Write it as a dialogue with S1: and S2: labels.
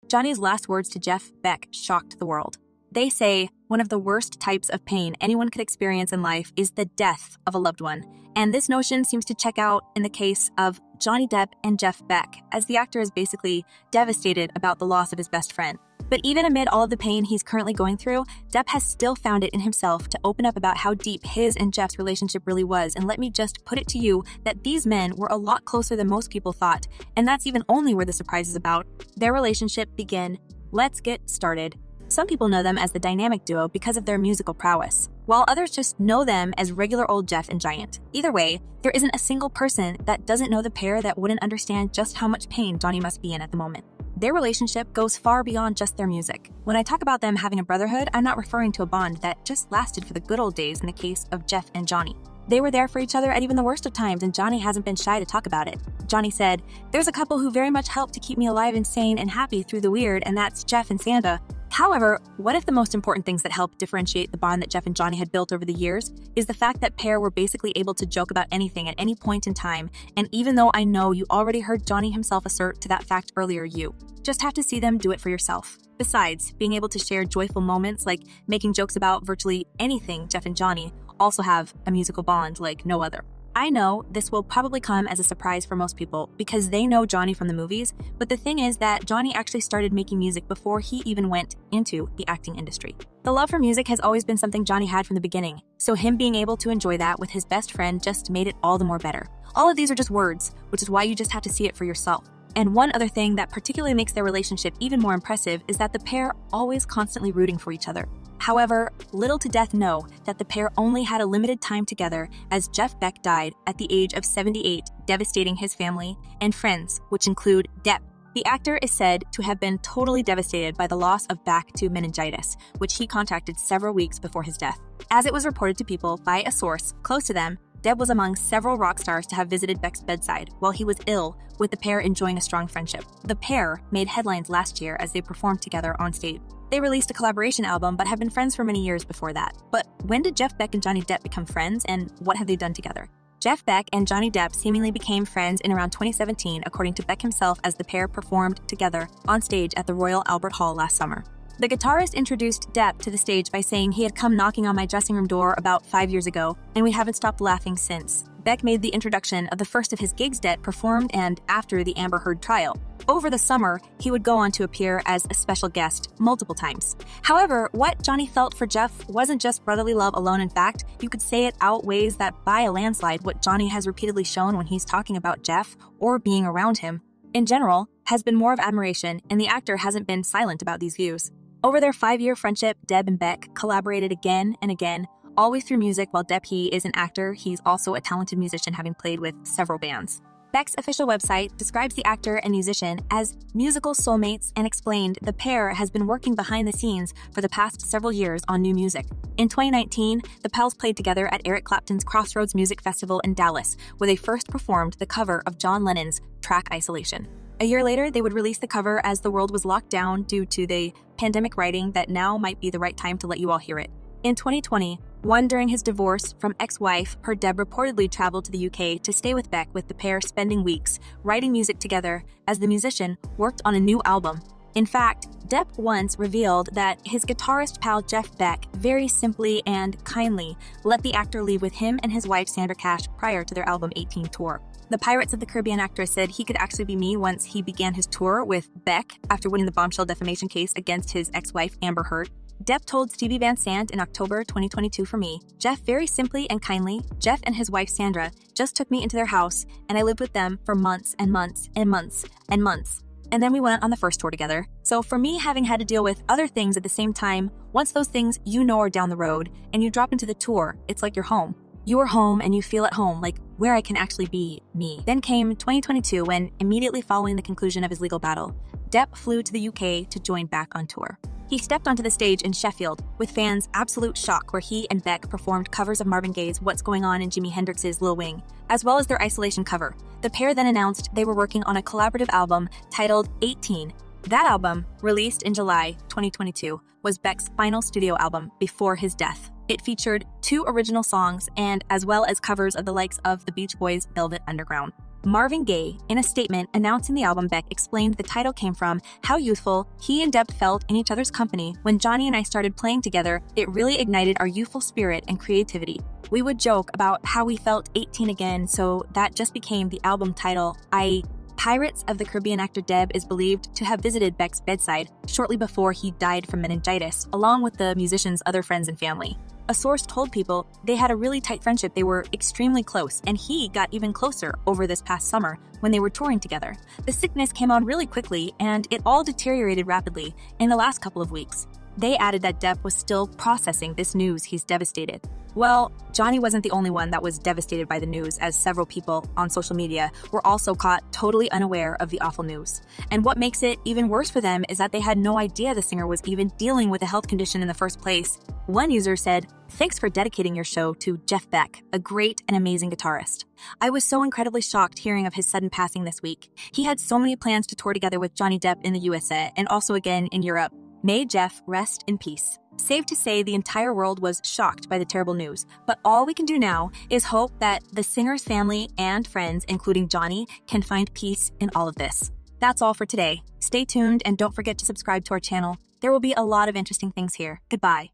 S1: Johnny's last words to Jeff Beck shocked the world. They say one of the worst types of pain anyone could experience in life is the death of a loved one. And this notion seems to check out in the case of Johnny Depp and Jeff Beck, as the actor is basically devastated about the loss of his best friend. But even amid all of the pain he's currently going through, Depp has still found it in himself to open up about how deep his and Jeff's relationship really was. And let me just put it to you that these men were a lot closer than most people thought. And that's even only where the surprise is about. Their relationship began. Let's get started. Some people know them as the dynamic duo because of their musical prowess, while others just know them as regular old Jeff and Giant. Either way, there isn't a single person that doesn't know the pair that wouldn't understand just how much pain Johnny must be in at the moment. Their relationship goes far beyond just their music. When I talk about them having a brotherhood, I'm not referring to a bond that just lasted for the good old days in the case of Jeff and Johnny. They were there for each other at even the worst of times, and Johnny hasn't been shy to talk about it. Johnny said, "There's a couple who very much helped to keep me alive and sane and happy through the weird, and that's Jeff and Sandra." However, what if the most important things that helped differentiate the bond that Jeff and Johnny had built over the years is the fact that pair were basically able to joke about anything at any point in time, and even though I know you already heard Johnny himself assert to that fact earlier, you just have to see them do it for yourself. Besides, being able to share joyful moments like making jokes about virtually anything, Jeff and Johnny also have a musical bond like no other. I know this will probably come as a surprise for most people because they know Johnny from the movies, but the thing is that Johnny actually started making music before he even went into the acting industry. The love for music has always been something Johnny had from the beginning, so him being able to enjoy that with his best friend just made it all the more better. All of these are just words, which is why you just have to see it for yourself. And one other thing that particularly makes their relationship even more impressive is that the pair always constantly rooting for each other. However, little to death know that the pair only had a limited time together as Jeff Beck died at the age of 78, devastating his family and friends, which include Depp. The actor is said to have been totally devastated by the loss of back to meningitis, which he contracted several weeks before his death. As it was reported to people by a source close to them, Depp was among several rock stars to have visited Beck's bedside while he was ill, with the pair enjoying a strong friendship. The pair made headlines last year as they performed together on stage. They released a collaboration album but have been friends for many years before that. But when did Jeff Beck and Johnny Depp become friends, and what have they done together? Jeff Beck and Johnny Depp seemingly became friends in around 2017, according to Beck himself, as the pair performed together on stage at the Royal Albert Hall last summer. The guitarist introduced Depp to the stage by saying he had come knocking on my dressing room door about 5 years ago, and we haven't stopped laughing since. Beck made the introduction of the first of his gigs Depp performed and after the Amber Heard trial. Over the summer, he would go on to appear as a special guest multiple times. However, what Johnny felt for Jeff wasn't just brotherly love alone. In fact, you could say it outweighs that by a landslide. What Johnny has repeatedly shown when he's talking about Jeff or being around him, in general, has been more of admiration, and the actor hasn't been silent about these views. Over their 5-year friendship, Depp and Beck collaborated again and again, always through music. While Depp is an actor, he's also a talented musician, having played with several bands. Beck's official website describes the actor and musician as musical soulmates and explained the pair has been working behind the scenes for the past several years on new music. In 2019, the pals played together at Eric Clapton's Crossroads Music Festival in Dallas, where they first performed the cover of John Lennon's track Isolation. A year later, they would release the cover as the world was locked down due to the pandemic, writing that now might be the right time to let you all hear it. In 2020, during his divorce from ex-wife, Depp reportedly traveled to the UK to stay with Beck, with the pair spending weeks writing music together as the musician worked on a new album. In fact, Depp once revealed that his guitarist pal Jeff Beck very simply and kindly let the actor leave with him and his wife Sandra Cash prior to their album 18 tour. The Pirates of the Caribbean actor said he could actually be me once he began his tour with Beck after winning the bombshell defamation case against his ex-wife Amber Heard. Depp told Stevie Van Sant in October 2022, "For me, Jeff very simply and kindly, Jeff and his wife Sandra just took me into their house and I lived with them for months and months and months and months. And then we went on the first tour together. So for me, having had to deal with other things at the same time, once those things are down the road and you drop into the tour, it's like you're home. You are home and you feel at home, like where I can actually be me." Then came 2022 when, immediately following the conclusion of his legal battle, Depp flew to the UK to join back on tour. He stepped onto the stage in Sheffield, with fans' absolute shock, where he and Beck performed covers of Marvin Gaye's What's Going On and Jimi Hendrix's Lil Wing, as well as their Isolation cover. The pair then announced they were working on a collaborative album titled 18. That album, released in July 2022, was Beck's final studio album before his death. It featured 2 original songs and as well as covers of the likes of the Beach Boys' Velvet Underground. Marvin Gaye, in a statement announcing the album Beck, explained the title came from how youthful he and Depp felt in each other's company. When Johnny and I started playing together, it really ignited our youthful spirit and creativity. We would joke about how we felt 18 again, so that just became the album title. Pirates of the Caribbean actor Depp is believed to have visited Beck's bedside shortly before he died from meningitis, along with the musician's other friends and family. A source told People they had a really tight friendship, they were extremely close, and he got even closer over this past summer when they were touring together. The sickness came on really quickly, and it all deteriorated rapidly in the last couple of weeks. They added that Depp was still processing this news. He's devastated. Well, Johnny wasn't the only one that was devastated by the news, as several people on social media were also caught totally unaware of the awful news. And what makes it even worse for them is that they had no idea the singer was even dealing with a health condition in the first place. One user said, "Thanks for dedicating your show to Jeff Beck, a great and amazing guitarist. I was so incredibly shocked hearing of his sudden passing this week. He had so many plans to tour together with Johnny Depp in the USA and also again in Europe. May Jeff rest in peace." Safe to say the entire world was shocked by the terrible news, but all we can do now is hope that the singer's family and friends, including Johnny, can find peace in all of this. That's all for today. Stay tuned and don't forget to subscribe to our channel. There will be a lot of interesting things here. Goodbye.